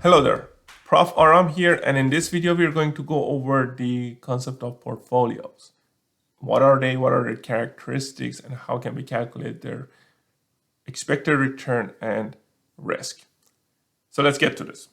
Hello there, Prof. Aram here, and in this video we are going to go over the concept of portfolios. What are they, what are their characteristics, and how can we calculate their expected return and risk. So let's get to this.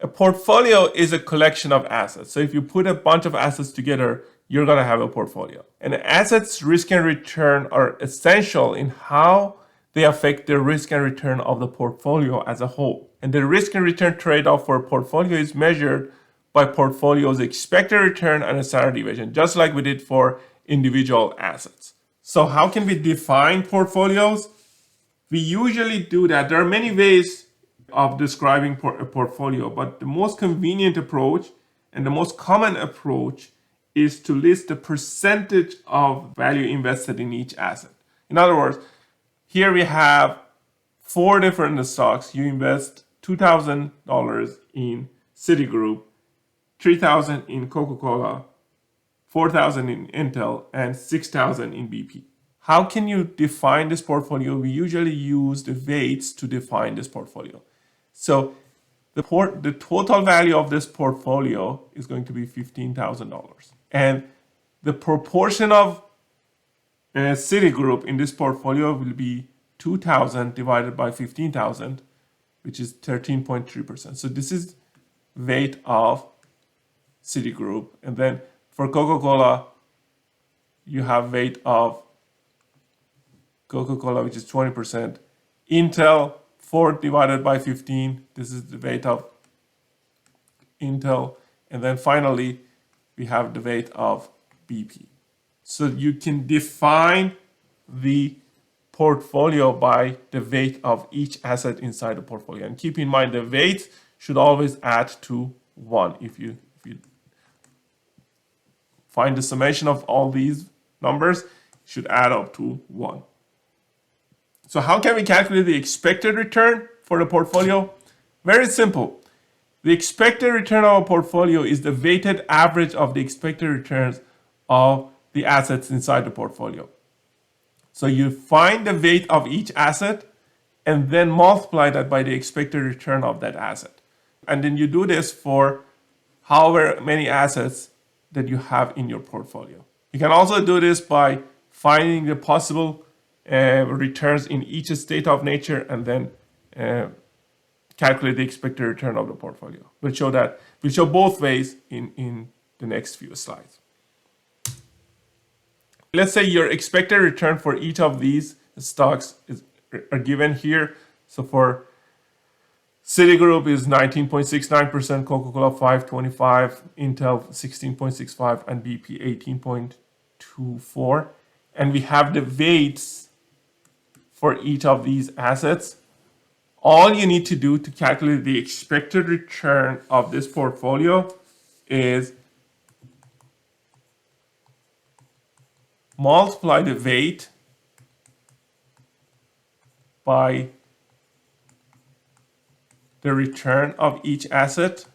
A portfolio is a collection of assets. So if you put a bunch of assets together, you're going to have a portfolio. And assets, risk, and return are essential in how they affect the risk and return of the portfolio as a whole. And the risk and return trade-off for a portfolio is measured by portfolio's expected return and a standard deviation, just like we did for individual assets. So how can we define portfolios? We usually do that. There are many ways of describing a portfolio, but the most convenient approach and the most common approach is to list the percentage of value invested in each asset. In other words, here we have four different stocks. You invest $2,000 in Citigroup, $3,000 in Coca-Cola, $4,000 in Intel, and $6,000 in BP. How can you define this portfolio? We usually use the weights to define this portfolio. So the total value of this portfolio is going to be $15,000. And the proportion of Citigroup in this portfolio will be 2,000 divided by 15,000, which is 13.3%. So this is weight of Citigroup. And then for Coca-Cola, you have weight of Coca-Cola, which is 20%. Intel, 4 divided by 15. This is the weight of Intel. And then finally, we have the weight of BP. So you can define the portfolio by the weight of each asset inside the portfolio. And keep in mind, the weight should always add to 1. If you find the summation of all these numbers, it should add up to 1. So how can we calculate the expected return for the portfolio? Very simple. The expected return of a portfolio is the weighted average of the expected returns of the assets inside the portfolio. So you find the weight of each asset and then multiply that by the expected return of that asset. And then you do this for however many assets that you have in your portfolio. You can also do this by finding the possible returns in each state of nature and then calculate the expected return of the portfolio. We'll show both ways in the next few slides. Let's say your expected return for each of these stocks are given here. So for Citigroup is 19.69%, Coca-Cola 5.25%, Intel 16.65%, and BP 18.24%. And we have the weights for each of these assets. All you need to do to calculate the expected return of this portfolio is multiply the weight by the return of each asset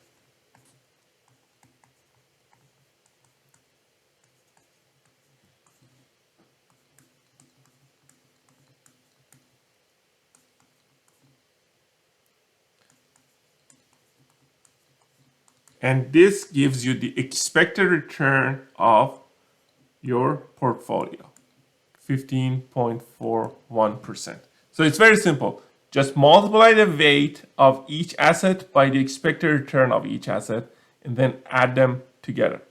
and this gives you the expected return of your portfolio, 15.41%. So it's very simple. Just multiply the weight of each asset by the expected return of each asset and then add them together.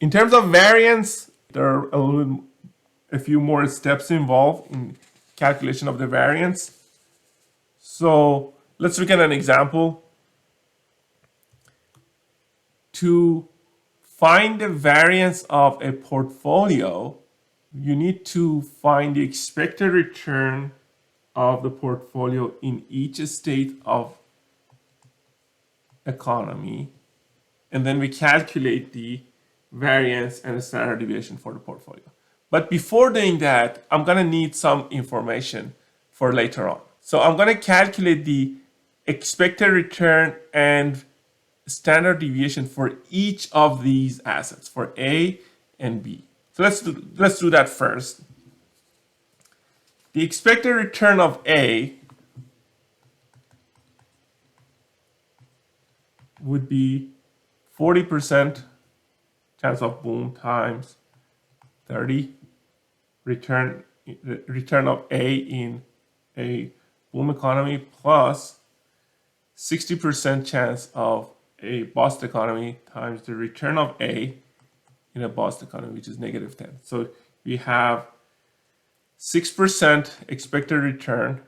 In terms of variance, there are a few more steps involved in calculation of the variance. So let's look at an example. To find the variance of a portfolio, you need to find the expected return of the portfolio in each state of economy. And then we calculate the variance and the standard deviation for the portfolio. But before doing that, I'm going to need some information for later on. So I'm going to calculate the expected return and standard deviation for each of these assets, for A and B. So let's do that first. The expected return of A would be 40% chance of boom times 30 return of A in a boom economy plus 60% chance of a bust economy times the return of A in a bust economy, which is -10. So we have 6% expected return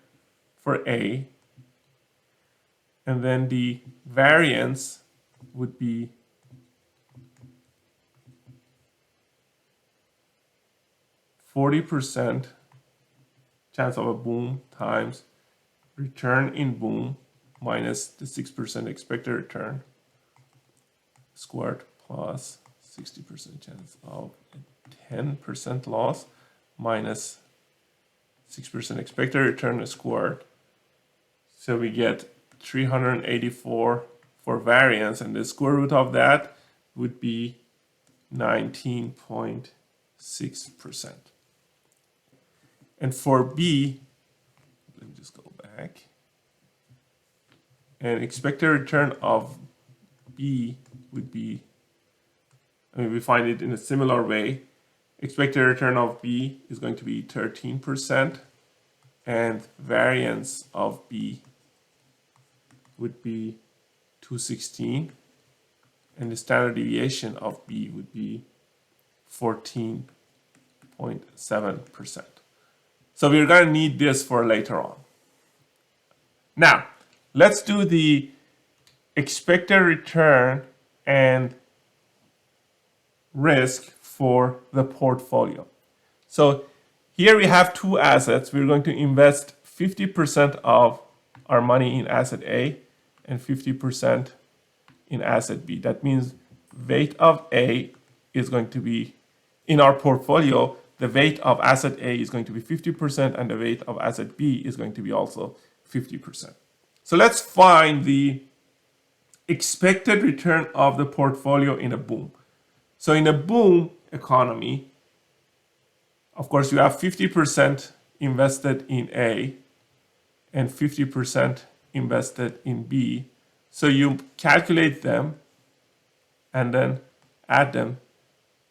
for A, and then the variance would be 40% chance of a boom times return in boom minus the 6% expected return squared plus 60% chance of a 10% loss minus 6% expected return squared. So we get 384 for variance, and the square root of that would be 19.6%. And for B, let me just go back. And expected return of B would be, we find it in a similar way. Expected return of B is going to be 13%, and variance of B would be 216, and the standard deviation of B would be 14.7%. So we're going to need this for later on. Now, let's do the expected return and risk for the portfolio. So here we have two assets. We're going to invest 50% of our money in asset A and 50% in asset B. That means weight of A is going to be, in our portfolio, the weight of asset A is going to be 50% and the weight of asset B is going to be also 50%. So let's find the expected return of the portfolio in a boom. So in a boom economy, of course, you have 50% invested in A and 50% invested in B. So you calculate them and then add them.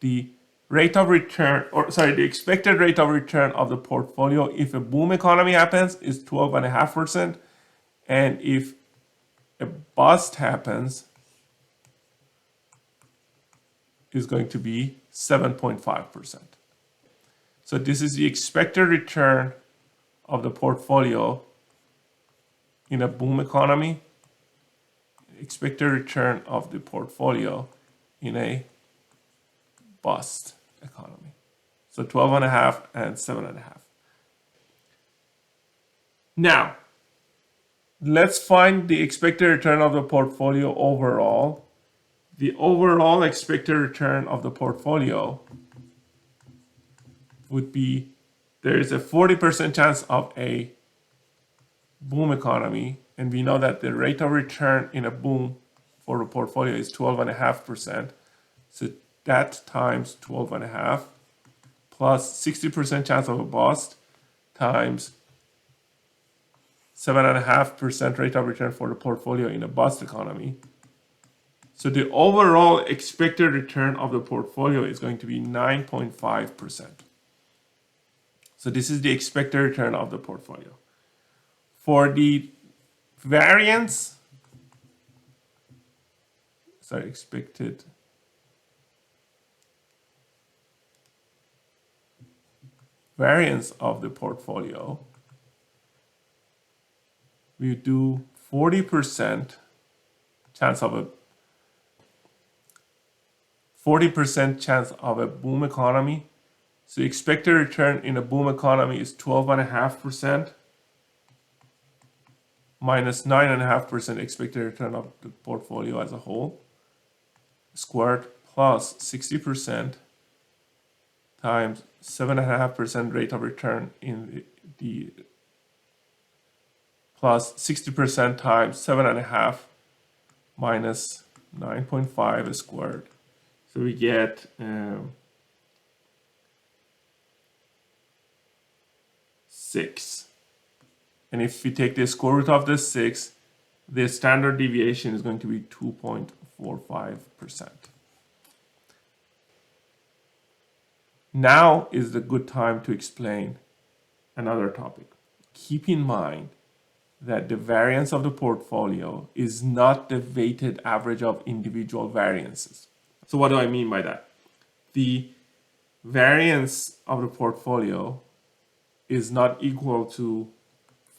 The rate of return, the expected rate of return of the portfolio if a boom economy happens is 12.5%. And if a bust happens, is going to be 7.5%. So this is the expected return of the portfolio in a boom economy, expected return of the portfolio in a bust economy. So 12.5 and 7.5. Now, let's find the expected return of the portfolio overall. The overall expected return of the portfolio would be, there is a 40% chance of a boom economy, and we know that the rate of return in a boom for the portfolio is 12.5%. So that times 12.5 plus 60% chance of a bust times 7.5% rate of return for the portfolio in a bust economy. So the overall expected return of the portfolio is going to be 9.5%. So this is the expected return of the portfolio. For the variance, expected variance of the portfolio, we do 40% chance of a 40% chance of a boom economy. So expected return in a boom economy is 12.5% minus 9.5% expected return of the portfolio as a whole squared plus 60% times 7.5% rate of return in the plus 60% times 7.5 minus 9.5 squared. So we get 6. And if we take the square root of the 6, the standard deviation is going to be 2.45%. Now is the good time to explain another topic. Keep in mind that the variance of the portfolio is not the weighted average of individual variances. So what do I mean by that? The variance of the portfolio is not equal to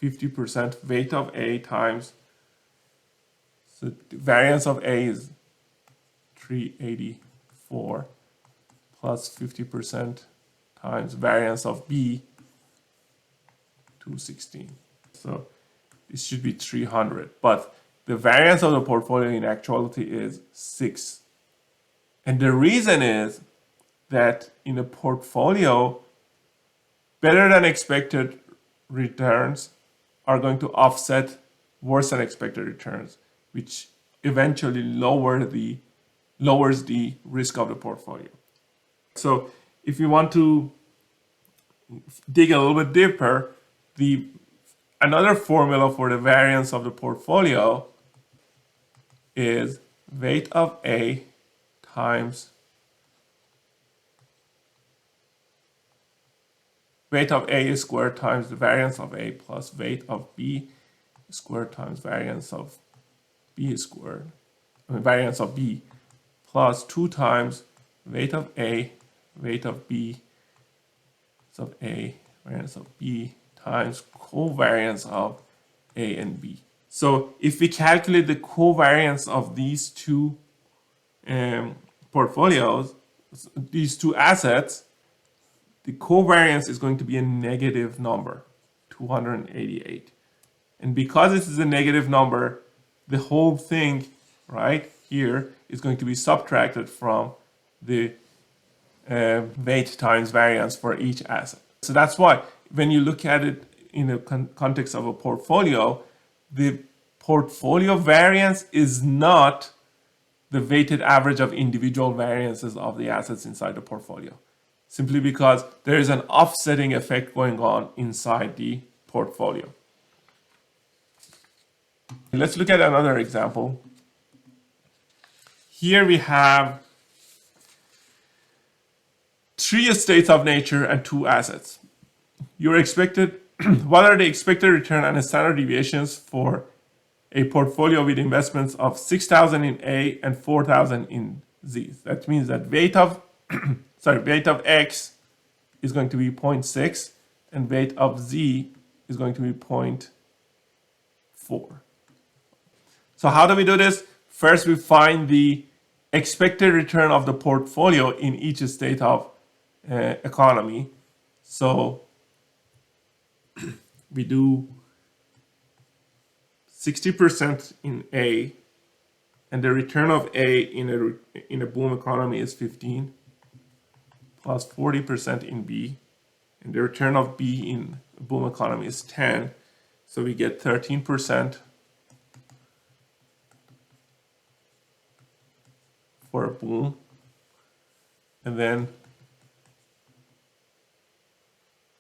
50% weight of A times, so the variance of A is 384 plus 50% times variance of B, 216. So this should be 300, but the variance of the portfolio in actuality is 6. And the reason is that in a portfolio, better than expected returns are going to offset worse than expected returns, which eventually lowers the risk of the portfolio. So if you want to dig a little bit deeper, another formula for the variance of the portfolio is weight of A times weight of A squared times the variance of A plus weight of B squared times variance of B squared, variance of B, plus 2 times weight of A, weight of B, of A, variance of B, times covariance of A and B. So if we calculate the covariance of these two portfolios, these two assets, the covariance is going to be a negative number, 288. And because this is a negative number, the whole thing right here is going to be subtracted from the weight times variance for each asset. So that's why when you look at it in the context of a portfolio, the portfolio variance is not the weighted average of individual variances of the assets inside the portfolio, simply because there is an offsetting effect going on inside the portfolio. Let's look at another example. Here we have 3 states of nature and 2 assets. What are the expected return and standard deviations for a portfolio with investments of 6,000 in A and 4,000 in Z? That means that weight of X is going to be 0.6 and weight of Z is going to be 0.4. So how do we do this? First, we find the expected return of the portfolio in each state of economy. So we do 60% in A, and the return of A in a boom economy is 15, plus 40% in B, and the return of B in a boom economy is 10. So we get 13% for a boom, and then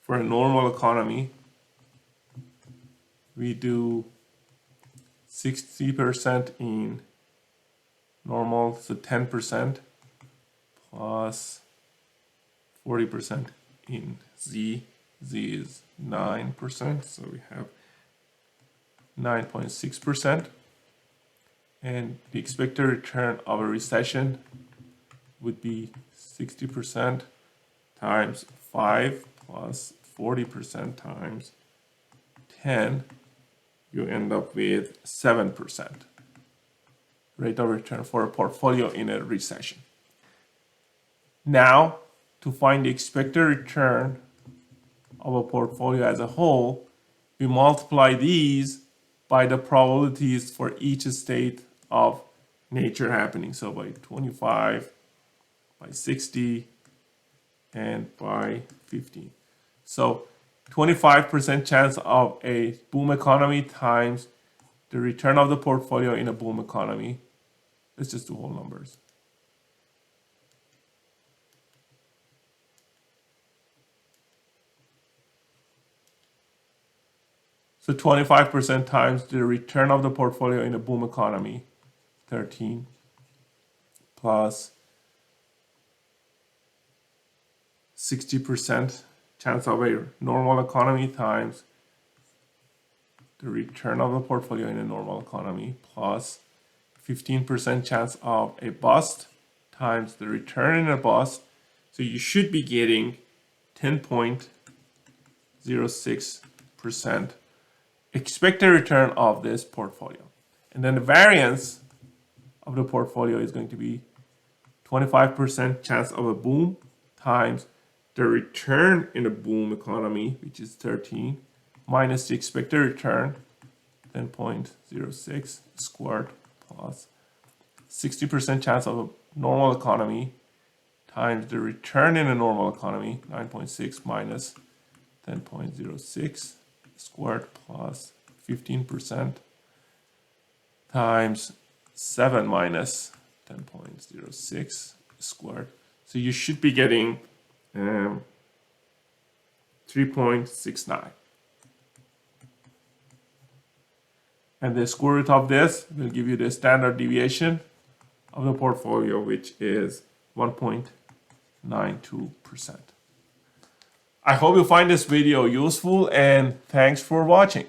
for a normal economy, we do 60% in normal, so 10% plus 40% in Z. Z is 9%, so we have 9.6%. And the expected return of a recession would be 60% times 5 plus 40% times 10. You end up with 7% rate of return for a portfolio in a recession. Now, to find the expected return of a portfolio as a whole, we multiply these by the probabilities for each state of nature happening. So by 25, by 60, and by 15. So 25% chance of a boom economy times the return of the portfolio in a boom economy. Let's just do whole numbers. So So 25% times the return of the portfolio in a boom economy, 13, plus 60% chance of a normal economy times the return of the portfolio in a normal economy, plus 15% chance of a bust times the return in a bust. So you should be getting 10.06% expected return of this portfolio. And then the variance of the portfolio is going to be 25% chance of a boom times the return in a boom economy, which is 13, minus the expected return, 10.06 squared, plus 60% chance of a normal economy times the return in a normal economy, 9.6 minus 10.06 squared, plus 15% times 7 minus 10.06 squared. So you should be getting 3.69. And the square root of this will give you the standard deviation of the portfolio, which is 1.92%. I hope you find this video useful, and thanks for watching.